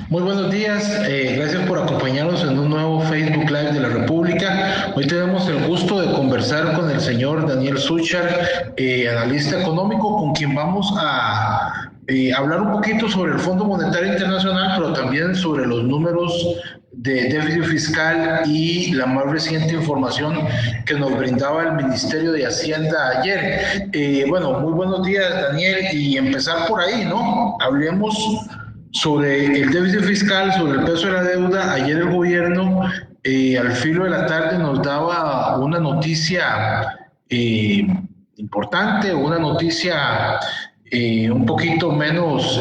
Muy buenos días, gracias por acompañarnos en un nuevo Facebook Live de la República. Hoy tenemos el gusto de conversar con el señor Daniel Suchar, analista económico, con quien vamos a hablar un poquito sobre el Fondo Monetario Internacional, pero también sobre los números de déficit fiscal y la más reciente información que nos brindaba el Ministerio de Hacienda ayer. Bueno, muy buenos días, Daniel, y empezar por ahí, ¿no? Hablemos sobre el déficit fiscal, sobre el peso de la deuda. Ayer el gobierno, al filo de la tarde, nos daba una noticia importante, una noticia un poquito menos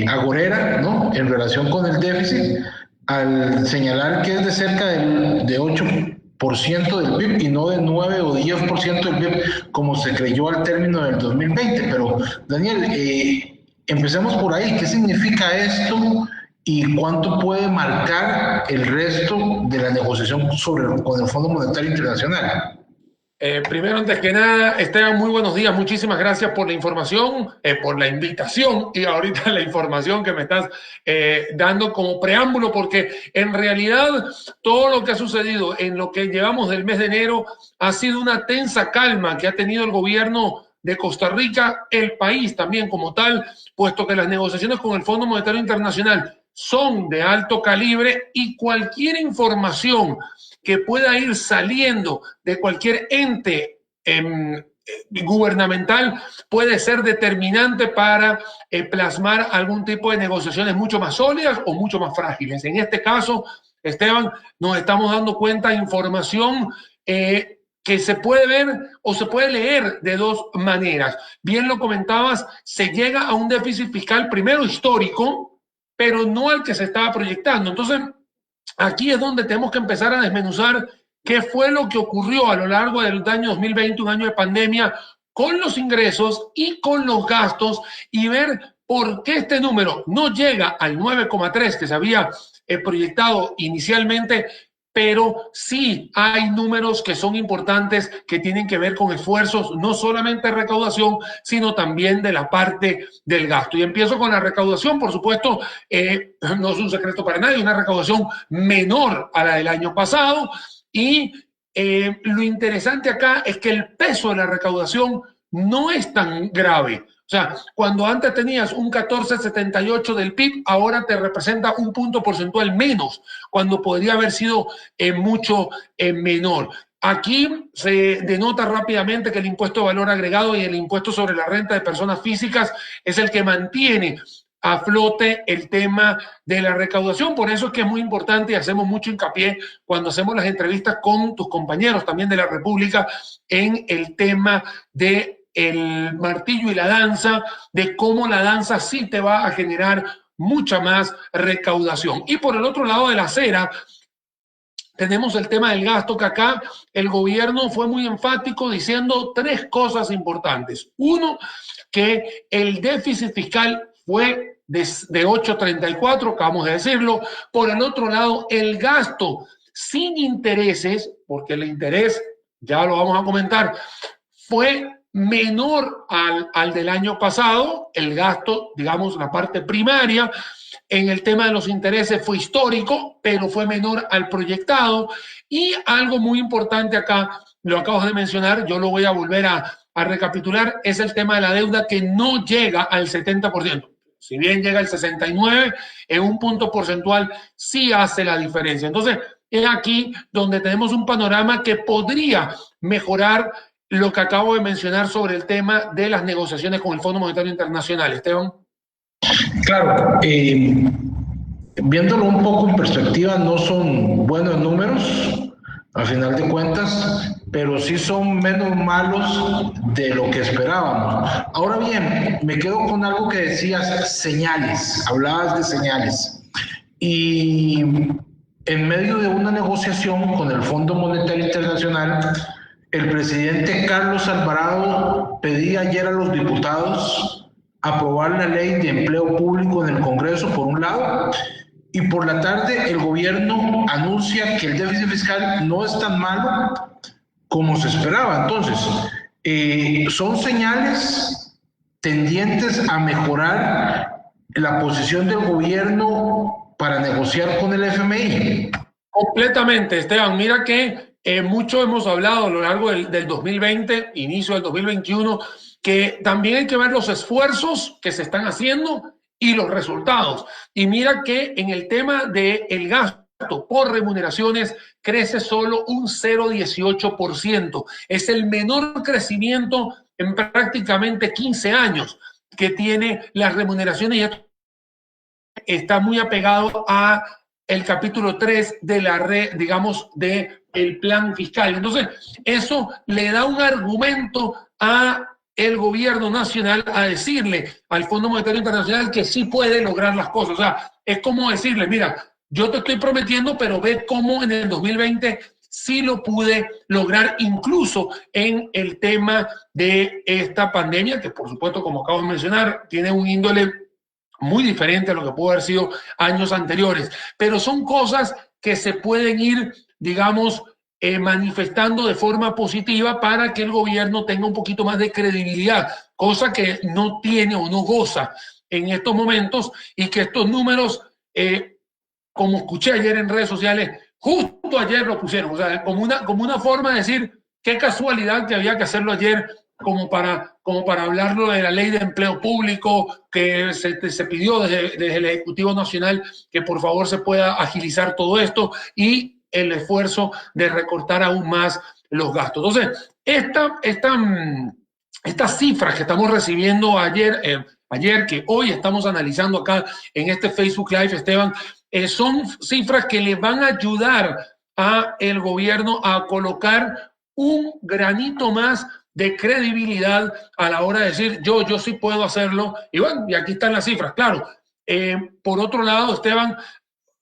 agorera, ¿no?, en relación con el déficit, al señalar que es de cerca de 8% del PIB y no de 9 o 10% del PIB como se creyó al término del 2020. Pero, Daniel, empecemos por ahí. ¿Qué significa esto y cuánto puede marcar el resto de la negociación con el Fondo Monetario Internacional? Primero, antes que nada, Esteban, muy buenos días. Muchísimas gracias por la información, por la invitación y ahorita la información que me estás dando como preámbulo, porque en realidad todo lo que ha sucedido en lo que llevamos del mes de enero ha sido una tensa calma que ha tenido el gobierno de Costa Rica, el país también como tal, puesto que las negociaciones con el Fondo Monetario Internacional son de alto calibre y cualquier información que pueda ir saliendo de cualquier ente gubernamental puede ser determinante para plasmar algún tipo de negociaciones mucho más sólidas o mucho más frágiles. En este caso, Esteban, nos estamos dando cuenta de información que se puede ver o se puede leer de dos maneras. Bien lo comentabas, se llega a un déficit fiscal primero histórico, pero no al que se estaba proyectando. Entonces, aquí es donde tenemos que empezar a desmenuzar qué fue lo que ocurrió a lo largo del año 2020, un año de pandemia, con los ingresos y con los gastos, y ver por qué este número no llega al 9,3 que se había proyectado inicialmente, pero sí hay números que son importantes, que tienen que ver con esfuerzos no solamente de recaudación, sino también de la parte del gasto. Y empiezo con la recaudación, por supuesto, no es un secreto para nadie, una recaudación menor a la del año pasado, y lo interesante acá es que el peso de la recaudación no es tan grave. O sea, cuando antes tenías un 14,78 del PIB, ahora te representa un punto porcentual menos, cuando podría haber sido mucho menor. Aquí se denota rápidamente que el impuesto de valor agregado y el impuesto sobre la renta de personas físicas es el que mantiene a flote el tema de la recaudación. Por eso es que es muy importante y hacemos mucho hincapié cuando hacemos las entrevistas con tus compañeros también de la República en el tema de el martillo y la danza, de cómo la danza sí te va a generar mucha más recaudación. Y por el otro lado de la acera, tenemos el tema del gasto, que acá el gobierno fue muy enfático diciendo tres cosas importantes. Uno, que el déficit fiscal fue de 8,34, acabamos de decirlo. Por el otro lado, el gasto sin intereses, porque el interés, ya lo vamos a comentar, fue menor al del año pasado. El gasto, digamos, la parte primaria en el tema de los intereses fue histórico, pero fue menor al proyectado. Y algo muy importante acá, lo acabas de mencionar, yo lo voy a volver a recapitular, es el tema de la deuda, que no llega al 70%. Si bien llega al 69%, en un punto porcentual sí hace la diferencia. Entonces, es aquí donde tenemos un panorama que podría mejorar lo que acabo de mencionar sobre el tema de las negociaciones con el Fondo Monetario Internacional. Esteban. Claro, viéndolo un poco en perspectiva, no son buenos números, a final de cuentas, pero sí son menos malos de lo que esperábamos. Ahora bien, me quedo con algo que decías, señales, hablabas de señales. Y en medio de una negociación con el Fondo Monetario Internacional, el presidente Carlos Alvarado pedía ayer a los diputados aprobar la ley de empleo público en el Congreso, por un lado, y por la tarde el gobierno anuncia que el déficit fiscal no es tan malo como se esperaba. Entonces, son señales tendientes a mejorar la posición del gobierno para negociar con el FMI. Completamente, Esteban. Mira que mucho hemos hablado a lo largo del 2020, inicio del 2021, que también hay que ver los esfuerzos que se están haciendo y los resultados. Y mira que en el tema del gasto por remuneraciones crece solo un 0,18%. Es el menor crecimiento en prácticamente 15 años que tiene las remuneraciones, y esto está muy apegado a el capítulo 3 de la red, digamos, de el plan fiscal. Entonces, eso le da un argumento a el gobierno nacional a decirle al Fondo Monetario Internacional que sí puede lograr las cosas. O sea, es como decirle, mira, yo te estoy prometiendo, pero ve cómo en el 2020 sí lo pude lograr, incluso en el tema de esta pandemia, que por supuesto, como acabo de mencionar, tiene un índole muy diferente a lo que pudo haber sido años anteriores, pero son cosas que se pueden ir, digamos, manifestando de forma positiva para que el gobierno tenga un poquito más de credibilidad, cosa que no tiene o no goza en estos momentos, y que estos números, como escuché ayer en redes sociales, justo ayer lo pusieron, o sea, como una forma de decir, qué casualidad que había que hacerlo ayer, como para hablarlo de la ley de empleo público, que se pidió desde el Ejecutivo Nacional que por favor se pueda agilizar todo esto, y el esfuerzo de recortar aún más los gastos. Entonces, estas cifras que estamos recibiendo ayer, que hoy estamos analizando acá en este Facebook Live, Esteban, son cifras que le van a ayudar a el gobierno a colocar un granito más de credibilidad a la hora de decir yo sí puedo hacerlo. Y bueno, y aquí están las cifras, claro. Por otro lado, Esteban,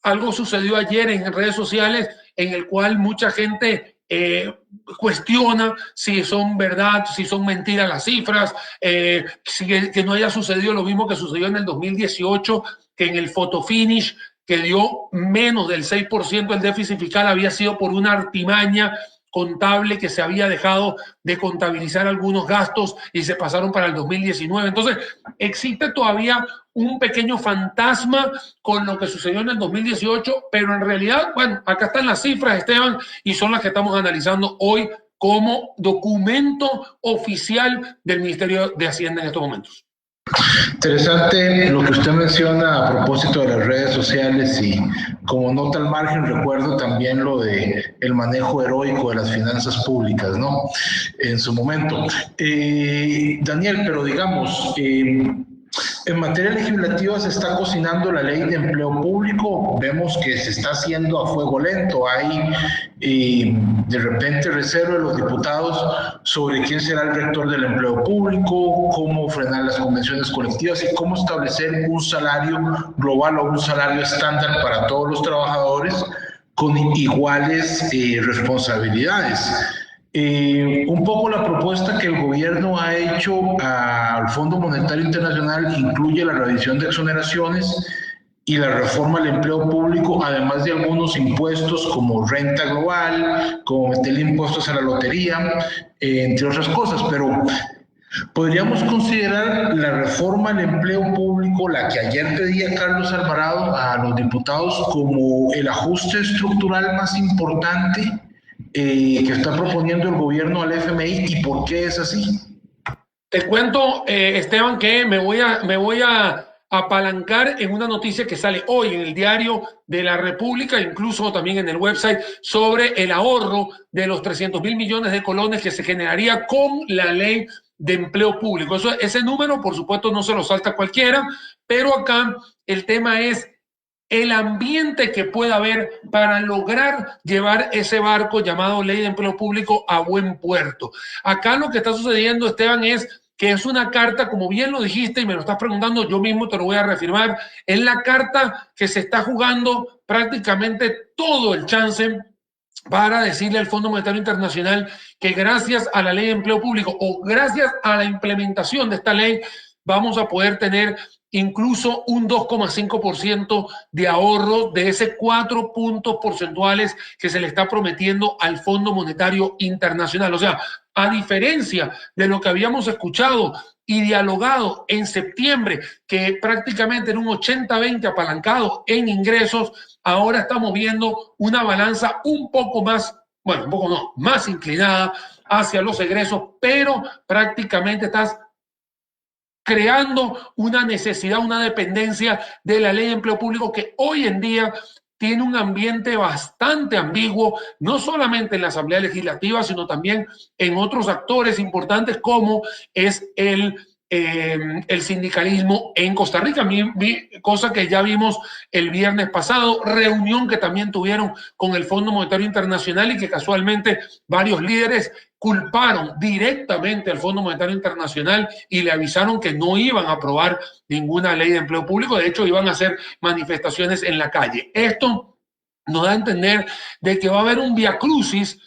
algo sucedió ayer en redes sociales en el cual mucha gente cuestiona si son verdad, si son mentiras las cifras, que no haya sucedido lo mismo que sucedió en el 2018, que en el photo finish, que dio menos del 6% el déficit fiscal, había sido por una artimaña contable, que se había dejado de contabilizar algunos gastos y se pasaron para el 2019. Entonces, existe todavía un pequeño fantasma con lo que sucedió en el 2018, pero en realidad, bueno, acá están las cifras, Esteban, y son las que estamos analizando hoy como documento oficial del Ministerio de Hacienda en estos momentos. Interesante lo que usted menciona a propósito de las redes sociales, y como nota al margen recuerdo también lo de el manejo heroico de las finanzas públicas, ¿no? En su momento. Daniel, pero digamos, en materia legislativa se está cocinando la ley de empleo público, vemos que se está haciendo a fuego lento, hay de repente reserva de los diputados sobre quién será el rector del empleo público, cómo frenar las convenciones colectivas y cómo establecer un salario global o un salario estándar para todos los trabajadores con iguales responsabilidades. Un poco la propuesta que el gobierno ha hecho al Fondo Monetario Internacional incluye la revisión de exoneraciones y la reforma al empleo público, además de algunos impuestos como renta global, como meterle impuestos a la lotería, entre otras cosas, pero podríamos considerar la reforma al empleo público, la que ayer pedía Carlos Alvarado a los diputados, como el ajuste estructural más importante que está proponiendo el gobierno al FMI, y por qué es así. Te cuento, Esteban, que me voy a apalancar en una noticia que sale hoy en el Diario de la República, incluso también en el website, sobre el ahorro de los 300.000 millones de colones que se generaría con la ley de empleo público. Ese número, por supuesto, no se lo salta cualquiera, pero acá el tema es el ambiente que pueda haber para lograr llevar ese barco llamado Ley de Empleo Público a buen puerto. Acá lo que está sucediendo, Esteban, es que es una carta, como bien lo dijiste y me lo estás preguntando, yo mismo te lo voy a reafirmar, es la carta que se está jugando prácticamente todo el chance para decirle al Fondo Monetario Internacional que gracias a la Ley de Empleo Público o gracias a la implementación de esta ley vamos a poder tener incluso un 2,5% de ahorro de ese 4 puntos porcentuales que se le está prometiendo al Fondo Monetario Internacional. O sea, a diferencia de lo que habíamos escuchado y dialogado en septiembre, que prácticamente era un 80-20 apalancado en ingresos, ahora estamos viendo una balanza un poco más, bueno, un poco no, más inclinada hacia los egresos, pero prácticamente estás creando una necesidad, una dependencia de la ley de empleo público que hoy en día tiene un ambiente bastante ambiguo, no solamente en la Asamblea Legislativa, sino también en otros actores importantes como es el sindicalismo en Costa Rica, cosa que ya vimos el viernes pasado, reunión que también tuvieron con el Fondo Monetario Internacional y que casualmente varios líderes culparon directamente al Fondo Monetario Internacional y le avisaron que no iban a aprobar ninguna ley de empleo público, de hecho iban a hacer manifestaciones en la calle. Esto nos da a entender de que va a haber un viacrucis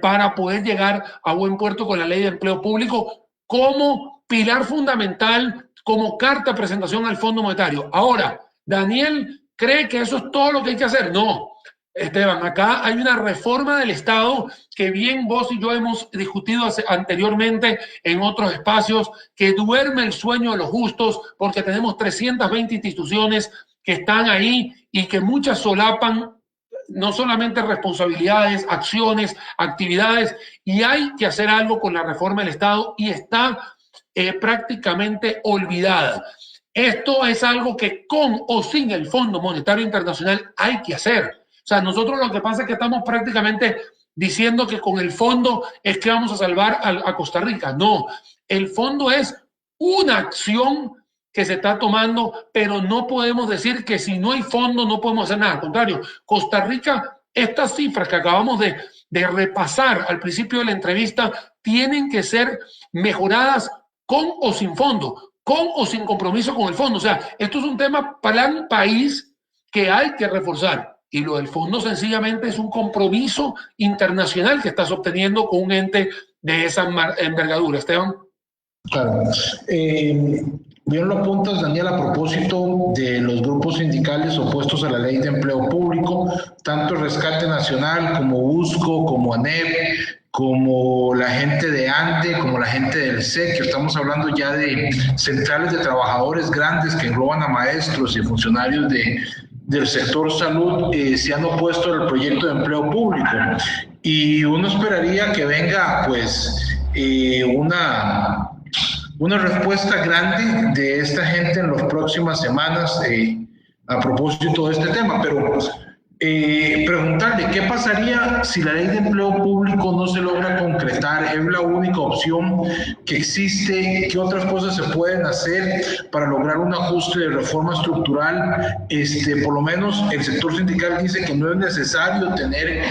para poder llegar a buen puerto con la ley de empleo público como pilar fundamental, como carta de presentación al Fondo Monetario. Ahora, Daniel cree que eso es todo lo que hay que hacer. No, Esteban, acá hay una reforma del Estado que bien vos y yo hemos discutido anteriormente en otros espacios, que duerme el sueño de los justos porque tenemos 320 instituciones que están ahí y que muchas solapan no solamente responsabilidades, acciones, actividades, y hay que hacer algo con la reforma del Estado y está prácticamente olvidada. Esto es algo que con o sin el Fondo Monetario Internacional hay que hacer. O sea, nosotros lo que pasa es que estamos prácticamente diciendo que con el fondo es que vamos a salvar a Costa Rica. No, el fondo es una acción que se está tomando, pero no podemos decir que si no hay fondo no podemos hacer nada. Al contrario, Costa Rica, estas cifras que acabamos de repasar al principio de la entrevista tienen que ser mejoradas con o sin fondo, con o sin compromiso con el fondo. O sea, esto es un tema para un país que hay que reforzar. Y lo del fondo sencillamente es un compromiso internacional que estás obteniendo con un ente de esa envergadura. Esteban. Claro. Bien lo apuntas, Daniel, a propósito de los grupos sindicales opuestos a la ley de empleo público, tanto Rescate Nacional como USCO, como ANEP, como la gente de ANDE, como la gente del SEC, que estamos hablando ya de centrales de trabajadores grandes que engloban a maestros y funcionarios del sector salud, se han opuesto al proyecto de empleo público. Y uno esperaría que venga, pues, una respuesta grande de esta gente en las próximas semanas a propósito de este tema, pero preguntarle qué pasaría si la ley de empleo público no se logra concretar, es la única opción que existe, qué otras cosas se pueden hacer para lograr un ajuste de reforma estructural. Por lo menos el sector sindical dice que no es necesario tener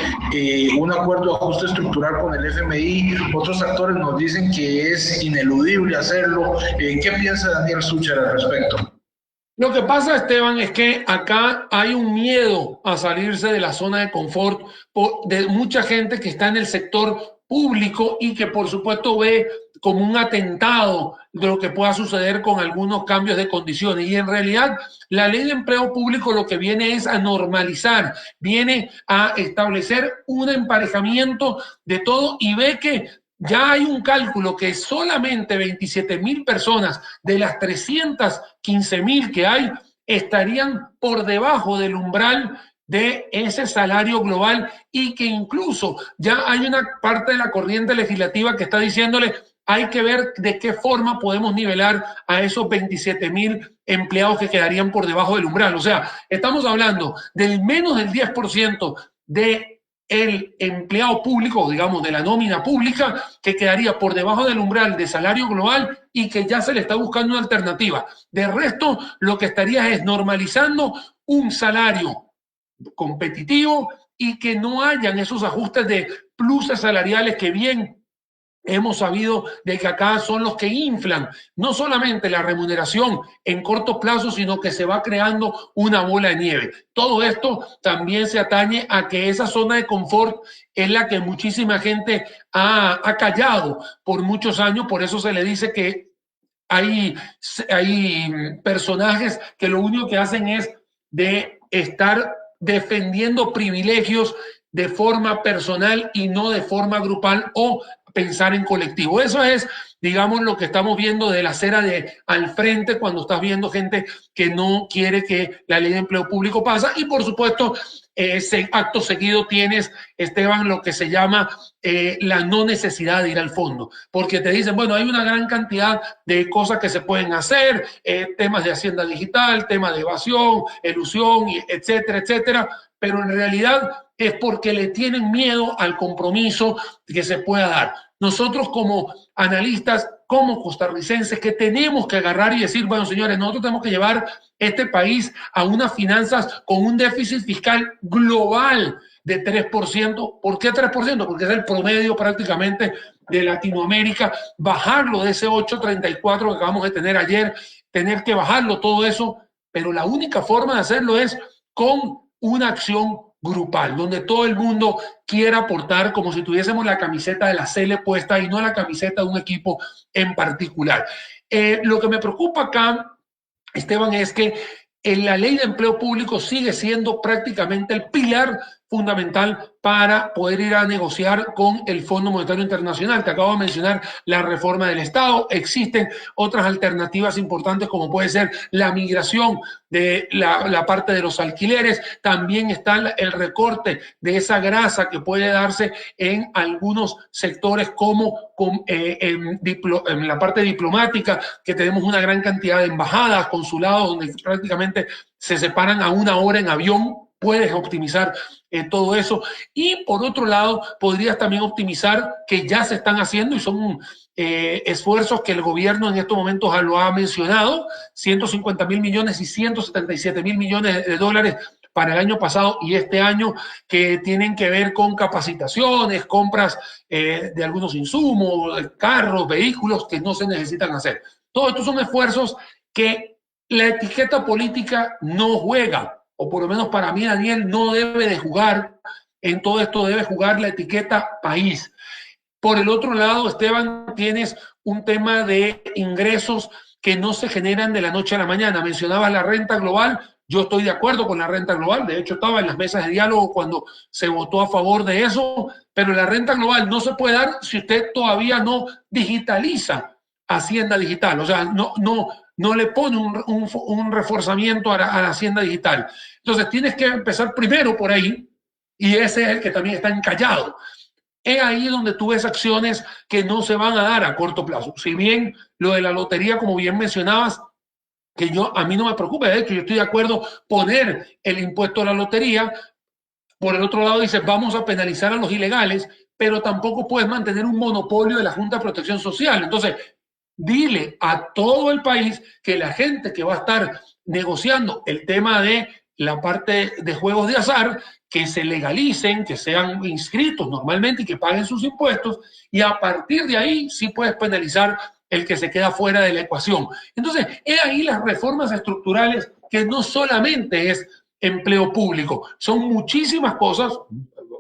un acuerdo de ajuste estructural con el FMI, otros actores nos dicen que es ineludible hacerlo. ¿Qué piensa Daniel Súchar al respecto? Lo que pasa, Esteban, es que acá hay un miedo a salirse de la zona de confort de mucha gente que está en el sector público y que por supuesto ve como un atentado de lo que pueda suceder con algunos cambios de condiciones. Y en realidad la ley de empleo público lo que viene es a normalizar, viene a establecer un emparejamiento de todo y ve que ya hay un cálculo que solamente 27,000 personas de las 315,000 que hay estarían por debajo del umbral de ese salario global y que incluso ya hay una parte de la corriente legislativa que está diciéndole hay que ver de qué forma podemos nivelar a esos 27,000 empleados que quedarían por debajo del umbral. O sea, estamos hablando del menos del 10% de el empleado público, digamos, de la nómina pública, que quedaría por debajo del umbral de salario global y que ya se le está buscando una alternativa. De resto, lo que estaría es normalizando un salario competitivo y que no hayan esos ajustes de pluses salariales que bien hemos sabido de que acá son los que inflan no solamente la remuneración en corto plazo, sino que se va creando una bola de nieve. Todo esto también se atañe a que esa zona de confort es la que muchísima gente ha callado por muchos años, por eso se le dice que hay personajes que lo único que hacen es de estar defendiendo privilegios de forma personal y no de forma grupal o pensar en colectivo. Eso es, digamos, lo que estamos viendo de la acera de al frente cuando estás viendo gente que no quiere que la ley de empleo público pasa. Y por supuesto, ese acto seguido tienes, Esteban, lo que se llama la no necesidad de ir al fondo, porque te dicen, bueno, hay una gran cantidad de cosas que se pueden hacer, temas de hacienda digital, temas de evasión, elusión, etcétera, etcétera, pero en realidad es porque le tienen miedo al compromiso que se pueda dar. Nosotros como analistas, como costarricenses, que tenemos que agarrar y decir, bueno, señores, nosotros tenemos que llevar este país a unas finanzas con un déficit fiscal global de 3%. ¿Por qué 3%? Porque es el promedio prácticamente de Latinoamérica. Bajarlo de ese 8,34 que acabamos de tener ayer, tener que bajarlo todo eso, pero la única forma de hacerlo es con una acción grupal, donde todo el mundo quiera aportar como si tuviésemos la camiseta de la Cele puesta y no la camiseta de un equipo en particular. Lo que me preocupa acá, Esteban, es que la ley de empleo público sigue siendo prácticamente el pilar fundamental para poder ir a negociar con el Fondo Monetario Internacional. Te acabo de mencionar la reforma del Estado. Existen otras alternativas importantes como puede ser la migración de la parte de los alquileres. También está el recorte de esa grasa que puede darse en algunos sectores como en la parte diplomática, que tenemos una gran cantidad de embajadas, consulados, donde prácticamente se separan a 1 hora en avión. Puedes optimizar todo eso. Y por otro lado, podrías también optimizar, que ya se están haciendo y son esfuerzos que el gobierno en estos momentos lo ha mencionado, 150.000 millones y 177.000 millones de dólares para el año pasado y este año, que tienen que ver con capacitaciones, compras de algunos insumos, carros, vehículos que no se necesitan hacer. Todos estos son esfuerzos que la etiqueta política no juega, o por lo menos para mí, Daniel, no debe de jugar. En todo esto debe jugar la etiqueta país. Por el otro lado, Esteban, tienes un tema de ingresos que no se generan de la noche a la mañana. Mencionabas la renta global. Yo estoy de acuerdo con la renta global. De hecho, estaba en las mesas de diálogo cuando se votó a favor de eso. Pero la renta global no se puede dar si usted todavía no digitaliza Hacienda Digital. O sea, no le pone un reforzamiento a la Hacienda Digital. Entonces, tienes que empezar primero por ahí, y ese es el que también está encallado. Es ahí donde tú ves acciones que no se van a dar a corto plazo. Si bien lo de la lotería, como bien mencionabas, que a mí no me preocupa, de hecho, yo estoy de acuerdo poner el impuesto a la lotería. Por el otro lado, dices, vamos a penalizar a los ilegales, pero tampoco puedes mantener un monopolio de la Junta de Protección Social. Entonces, dile a todo el país que la gente que va a estar negociando el tema de la parte de juegos de azar, que se legalicen, que sean inscritos normalmente y que paguen sus impuestos, y a partir de ahí sí puedes penalizar el que se queda fuera de la ecuación. Entonces, es ahí las reformas estructurales, que no solamente es empleo público, son muchísimas cosas.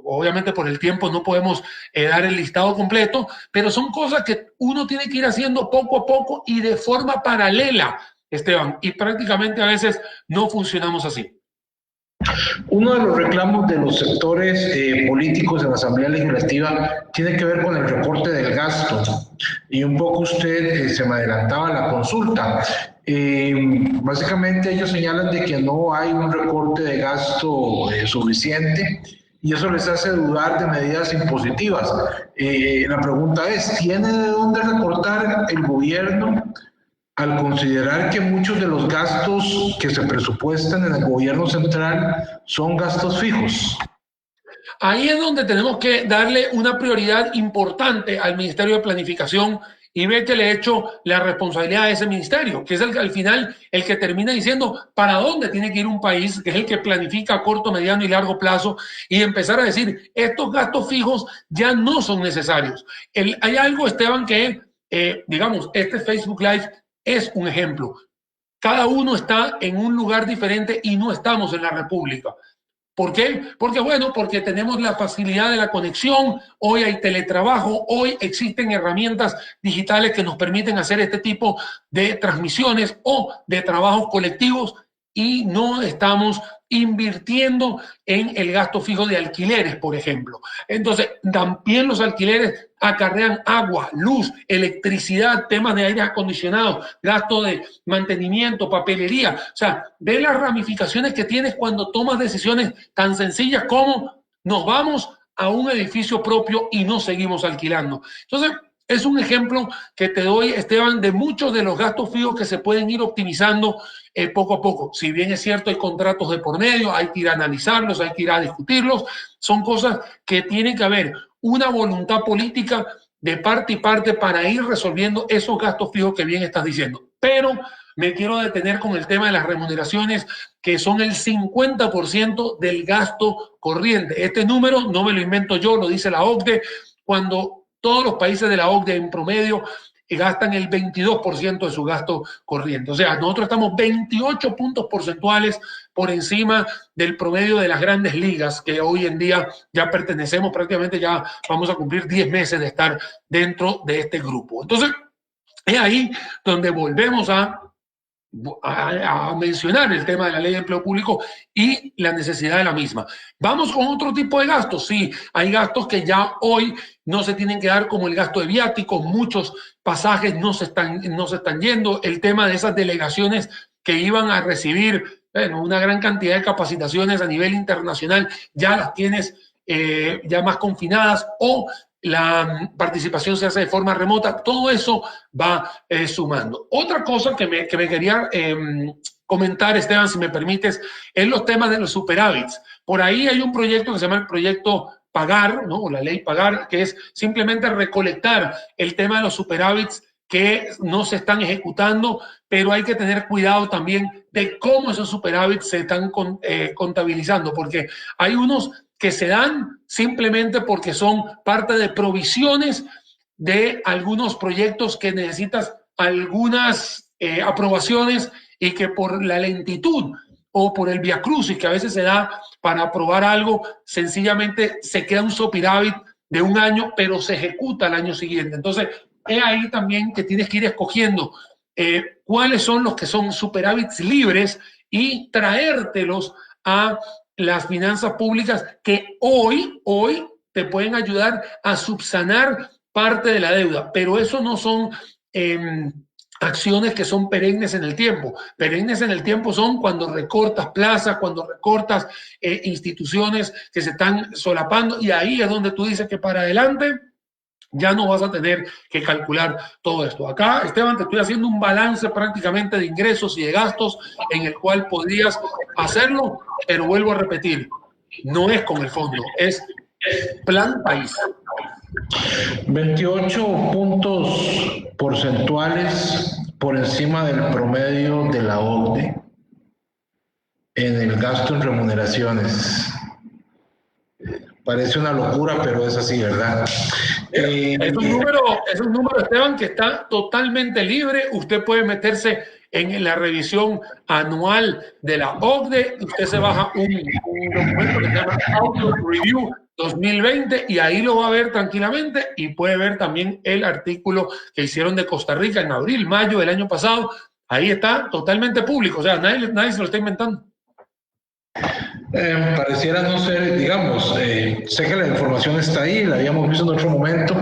Obviamente por el tiempo no podemos dar el listado completo, pero son cosas que uno tiene que ir haciendo poco a poco y de forma paralela, Esteban, y prácticamente a veces no funcionamos así. Uno de los reclamos de los sectores políticos en la Asamblea Legislativa tiene que ver con el recorte del gasto. Y un poco usted se me adelantaba en la consulta. Básicamente ellos señalan de que no hay un recorte de gasto suficiente, y eso les hace dudar de medidas impositivas. La pregunta es, ¿tiene de dónde recortar el gobierno al considerar que muchos de los gastos que se presupuestan en el gobierno central son gastos fijos? Ahí es donde tenemos que darle una prioridad importante al Ministerio de Planificación y ver que le he hecho la responsabilidad a ese ministerio, que es al final el que termina diciendo para dónde tiene que ir un país, que es el que planifica a corto, mediano y largo plazo, y empezar a decir, estos gastos fijos ya no son necesarios. Hay algo, Esteban, que, digamos, este Facebook Live es un ejemplo. Cada uno está en un lugar diferente y no estamos en la República. ¿Por qué? Porque tenemos la facilidad de la conexión, hoy hay teletrabajo, hoy existen herramientas digitales que nos permiten hacer este tipo de transmisiones o de trabajos colectivos y no estamos invirtiendo en el gasto fijo de alquileres, por ejemplo. Entonces, también los alquileres acarrean agua, luz, electricidad, temas de aire acondicionado, gasto de mantenimiento, papelería. O sea, ve las ramificaciones que tienes cuando tomas decisiones tan sencillas como nos vamos a un edificio propio y no seguimos alquilando. Entonces, es un ejemplo que te doy, Esteban, de muchos de los gastos fijos que se pueden ir optimizando poco a poco. Si bien es cierto, hay contratos de por medio, hay que ir a analizarlos, hay que ir a discutirlos. Son cosas que tienen que haber una voluntad política de parte y parte para ir resolviendo esos gastos fijos que bien estás diciendo. Pero me quiero detener con el tema de las remuneraciones, que son el 50% del gasto corriente. Este número no me lo invento yo, lo dice la OCDE, cuando todos los países de la OCDE en promedio gastan el 22% de su gasto corriente. O sea, nosotros estamos 28 puntos porcentuales por encima del promedio de las grandes ligas, que hoy en día ya pertenecemos, prácticamente ya vamos a cumplir 10 meses de estar dentro de este grupo. Entonces, es ahí donde volvemos a mencionar el tema de la ley de empleo público y la necesidad de la misma. ¿Vamos con otro tipo de gastos? Sí, hay gastos que ya hoy no se tienen que dar, como el gasto de viáticos, muchos pasajes no se están yendo, el tema de esas delegaciones que iban a recibir una gran cantidad de capacitaciones a nivel internacional, ya las tienes ya más confinadas, o la participación se hace de forma remota. Todo eso va sumando. Otra cosa que me quería comentar, Esteban, si me permites, es los temas de los superávits. Por ahí hay un proyecto que se llama el proyecto Pagar, ¿no? O la ley Pagar, que es simplemente recolectar el tema de los superávits que no se están ejecutando, pero hay que tener cuidado también de cómo esos superávits se están contabilizando, porque hay unos que se dan simplemente porque son parte de provisiones de algunos proyectos que necesitas algunas aprobaciones y que por la lentitud o por el viacrucis que a veces se da para aprobar algo, sencillamente se queda un superávit de un año, pero se ejecuta el año siguiente. Entonces, es ahí también que tienes que ir escogiendo cuáles son los que son superávits libres y traértelos a las finanzas públicas que hoy te pueden ayudar a subsanar parte de la deuda, pero eso no son acciones que son perennes en el tiempo. Perennes en el tiempo son cuando recortas plazas, cuando recortas instituciones que se están solapando, y ahí es donde tú dices que para adelante ya no vas a tener que calcular todo esto. Acá, Esteban, te estoy haciendo un balance prácticamente de ingresos y de gastos en el cual podrías hacerlo, pero vuelvo a repetir, no es con el fondo, es plan país. 28 puntos porcentuales por encima del promedio de la OCDE en el gasto en remuneraciones. Parece una locura, pero es así, ¿verdad? Es un número, Esteban, que está totalmente libre. Usted puede meterse en la revisión anual de la OCDE. Usted se baja un documento que se llama Outlook Review 2020 y ahí lo va a ver tranquilamente, y puede ver también el artículo que hicieron de Costa Rica en abril, mayo del año pasado. Ahí está totalmente público, o sea, nadie se lo está inventando. Pareciera no ser, digamos, sé que la información está ahí, la habíamos visto en otro momento,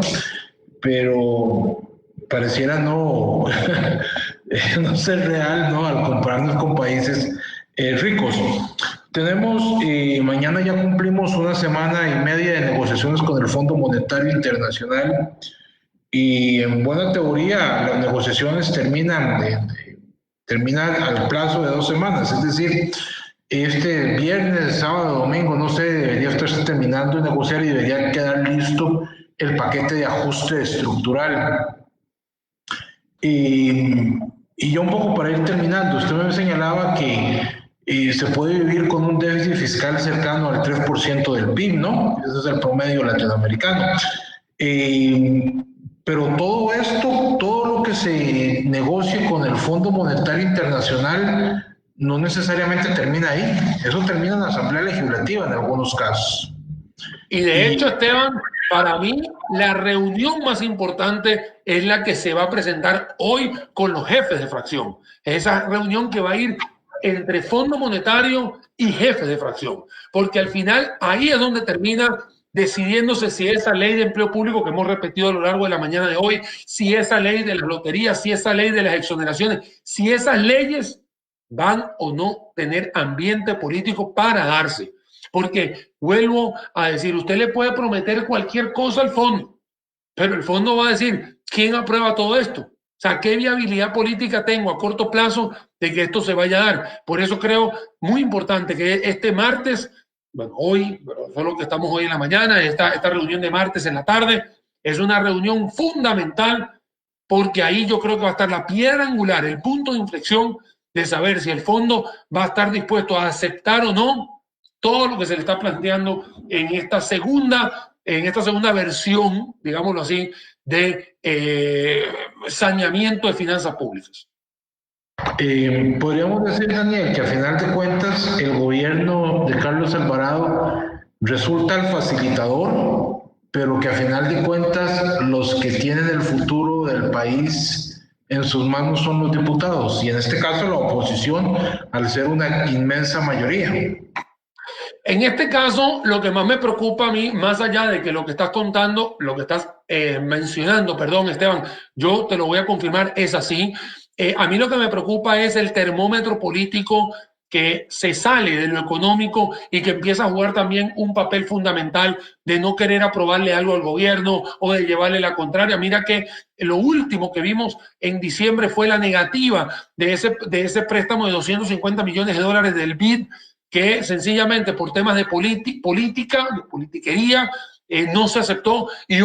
pero pareciera no, no ser real, ¿no? Al compararnos con países ricos. Tenemos, mañana ya cumplimos una semana y media de negociaciones con el Fondo Monetario Internacional, y en buena teoría las negociaciones terminan al plazo de 2 semanas, es decir, este viernes, sábado, domingo, no sé, debería estarse terminando de negociar y debería quedar listo el paquete de ajuste estructural. Y yo un poco para ir terminando, usted me señalaba que se puede vivir con un déficit fiscal cercano al 3% del PIB, ¿no? Ese es el promedio latinoamericano. Pero todo esto, todo lo que se negocie con el Fondo Monetario Internacional, no necesariamente termina ahí, eso termina en la Asamblea Legislativa en algunos casos. Y de hecho, Esteban, para mí la reunión más importante es la que se va a presentar hoy con los jefes de fracción. Esa reunión que va a ir entre Fondo Monetario y jefes de fracción, porque al final ahí es donde termina decidiéndose si esa ley de empleo público que hemos repetido a lo largo de la mañana de hoy, si esa ley de las loterías, si esa ley de las exoneraciones, si esas leyes van o no tener ambiente político para darse. Porque vuelvo a decir, usted le puede prometer cualquier cosa al fondo, pero el fondo va a decir, ¿quién aprueba todo esto? O sea, ¿qué viabilidad política tengo a corto plazo de que esto se vaya a dar? Por eso creo muy importante que este martes, bueno, hoy, pero solo que estamos hoy en la mañana, esta reunión de martes en la tarde, es una reunión fundamental porque ahí yo creo que va a estar la piedra angular, el punto de inflexión de saber si el fondo va a estar dispuesto a aceptar o no todo lo que se le está planteando en esta segunda versión, digámoslo así, de saneamiento de finanzas públicas. Podríamos decir, Daniel, que a final de cuentas el gobierno de Carlos Alvarado resulta el facilitador, pero que a final de cuentas los que tienen el futuro del país en sus manos son los diputados, y en este caso la oposición, al ser una inmensa mayoría. En este caso, lo que más me preocupa a mí, más allá de que lo que estás contando, lo que estás mencionando, perdón, Esteban, yo te lo voy a confirmar, es así. A mí lo que me preocupa es el termómetro político que se sale de lo económico y que empieza a jugar también un papel fundamental de no querer aprobarle algo al gobierno o de llevarle la contraria. Mira que lo último que vimos en diciembre fue la negativa de ese préstamo de 250 millones de dólares del BID, que sencillamente por temas de politiquería, no se aceptó, y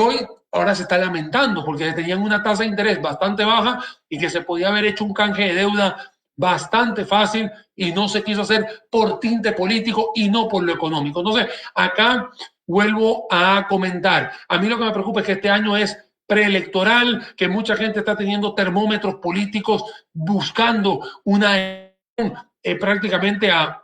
ahora se está lamentando porque tenían una tasa de interés bastante baja y que se podía haber hecho un canje de deuda bastante fácil y no se quiso hacer por tinte político y no por lo económico. Entonces, acá vuelvo a comentar. A mí lo que me preocupa es que este año es preelectoral, que mucha gente está teniendo termómetros políticos buscando una prácticamente a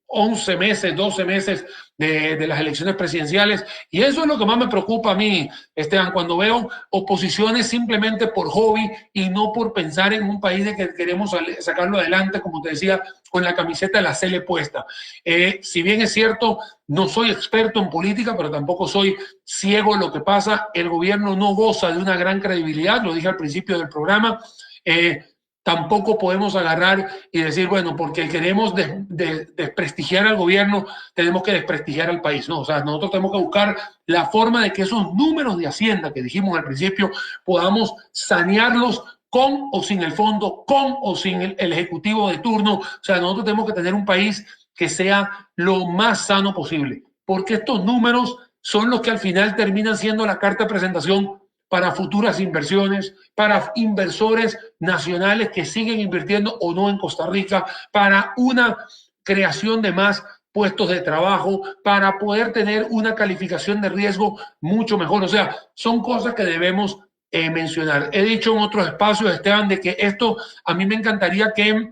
11 meses, 12 meses de las elecciones presidenciales, y eso es lo que más me preocupa a mí, Esteban, cuando veo oposiciones simplemente por hobby y no por pensar en un país de que queremos sacarlo adelante, como te decía, con la camiseta de la Cele puesta. Si bien es cierto, no soy experto en política, pero tampoco soy ciego en lo que pasa. El gobierno no goza de una gran credibilidad, lo dije al principio del programa. Tampoco podemos agarrar y decir, bueno, porque queremos desprestigiar al gobierno, tenemos que desprestigiar al país. No, o sea, nosotros tenemos que buscar la forma de que esos números de Hacienda que dijimos al principio podamos sanearlos con o sin el fondo, con o sin el ejecutivo de turno. O sea, nosotros tenemos que tener un país que sea lo más sano posible, porque estos números son los que al final terminan siendo la carta de presentación para futuras inversiones, para inversores nacionales que siguen invirtiendo o no en Costa Rica, para una creación de más puestos de trabajo, para poder tener una calificación de riesgo mucho mejor. O sea, son cosas que debemos mencionar. He dicho en otros espacios, Esteban, de que esto a mí me encantaría que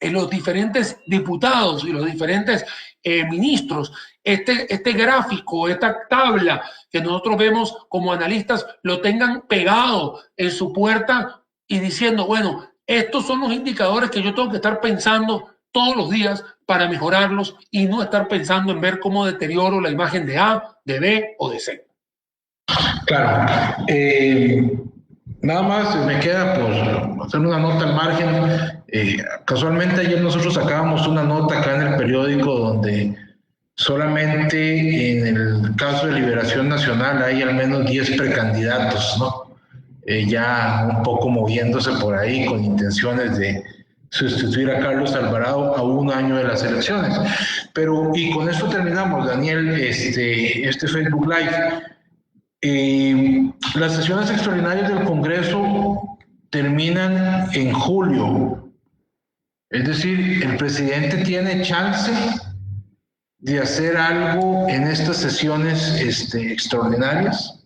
los diferentes diputados y los diferentes ministros, este gráfico, esta tabla que nosotros vemos como analistas, lo tengan pegado en su puerta y diciendo, bueno, estos son los indicadores que yo tengo que estar pensando todos los días para mejorarlos y no estar pensando en ver cómo deterioro la imagen de A, de B o de C. Claro. Nada más me queda por hacer una nota al margen. Casualmente ayer nosotros sacábamos una nota acá en el periódico donde solamente en el caso de Liberación Nacional hay al menos 10 precandidatos, ¿no? Ya un poco moviéndose por ahí con intenciones de sustituir a Carlos Alvarado a un año de las elecciones. Pero, y con esto terminamos, Daniel, este Facebook Live. Las sesiones extraordinarias del Congreso terminan en julio, es decir, el presidente tiene chance de hacer algo en estas sesiones extraordinarias.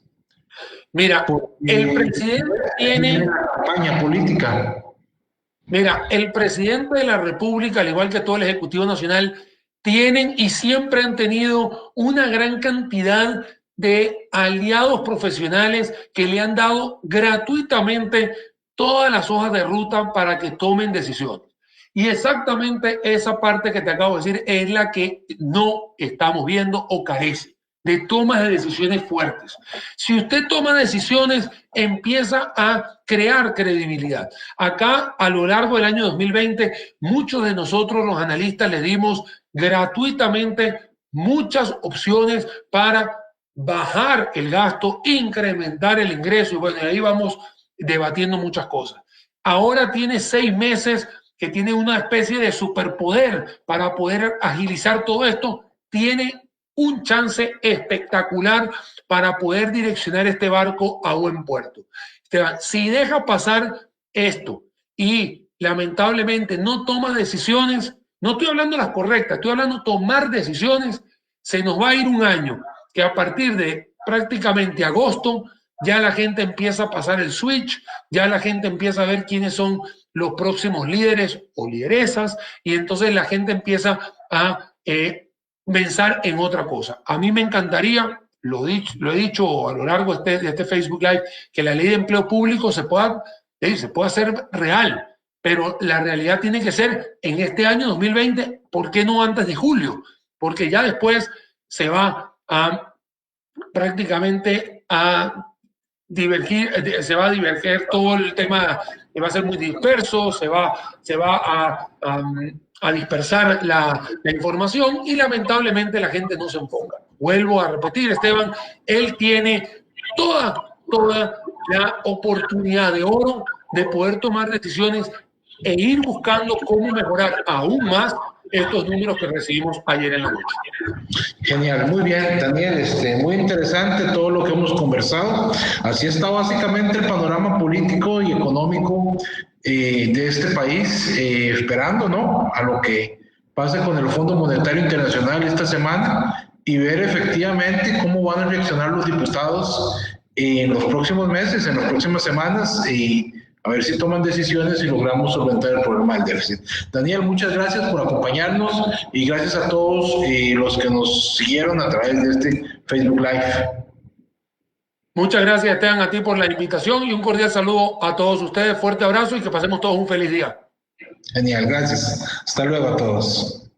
Mira, el presidente tiene una campaña política. Mira, el presidente de la República, al igual que todo el Ejecutivo Nacional, tienen y siempre han tenido una gran cantidad de aliados profesionales que le han dado gratuitamente todas las hojas de ruta para que tomen decisiones. Y exactamente esa parte que te acabo de decir es la que no estamos viendo o carece de tomas de decisiones fuertes. Si usted toma decisiones, empieza a crear credibilidad. Acá, a lo largo del año 2020, muchos de nosotros, los analistas, le dimos gratuitamente muchas opciones para bajar el gasto, incrementar el ingreso, y bueno, ahí vamos debatiendo muchas cosas. Ahora tiene 6 meses que tiene una especie de superpoder para poder agilizar todo esto, tiene un chance espectacular para poder direccionar este barco a buen puerto. Esteban, si deja pasar esto y lamentablemente no toma decisiones, no estoy hablando las correctas, estoy hablando de tomar decisiones, se nos va a ir un año, que a partir de prácticamente agosto ya la gente empieza a pasar el switch, ya la gente empieza a ver quiénes son los próximos líderes o lideresas, y entonces la gente empieza a pensar en otra cosa. A mí me encantaría, lo he dicho a lo largo de este Facebook Live, que la ley de empleo público se pueda hacer real, pero la realidad tiene que ser en este año 2020, ¿por qué no antes de julio? Porque ya después se va a prácticamente a divergir, se va a diverger todo el tema, va a ser muy disperso, se va a dispersar la información y lamentablemente la gente no se enfoca. Vuelvo a repetir, Esteban, él tiene toda la oportunidad de oro de poder tomar decisiones e ir buscando cómo mejorar aún más estos números que recibimos ayer en la noche. Genial, muy bien, Daniel, muy interesante todo lo que hemos conversado. Así está básicamente el panorama político y económico de este país, esperando, ¿no?, a lo que pase con el Fondo Monetario Internacional esta semana y ver efectivamente cómo van a reaccionar los diputados en los próximos meses, en las próximas semanas, y a ver si toman decisiones y logramos solventar el problema del déficit. Daniel, muchas gracias por acompañarnos y gracias a todos los que nos siguieron a través de este Facebook Live. Muchas gracias, Esteban, a ti por la invitación y un cordial saludo a todos ustedes. Fuerte abrazo y que pasemos todos un feliz día. Genial, gracias. Hasta luego a todos.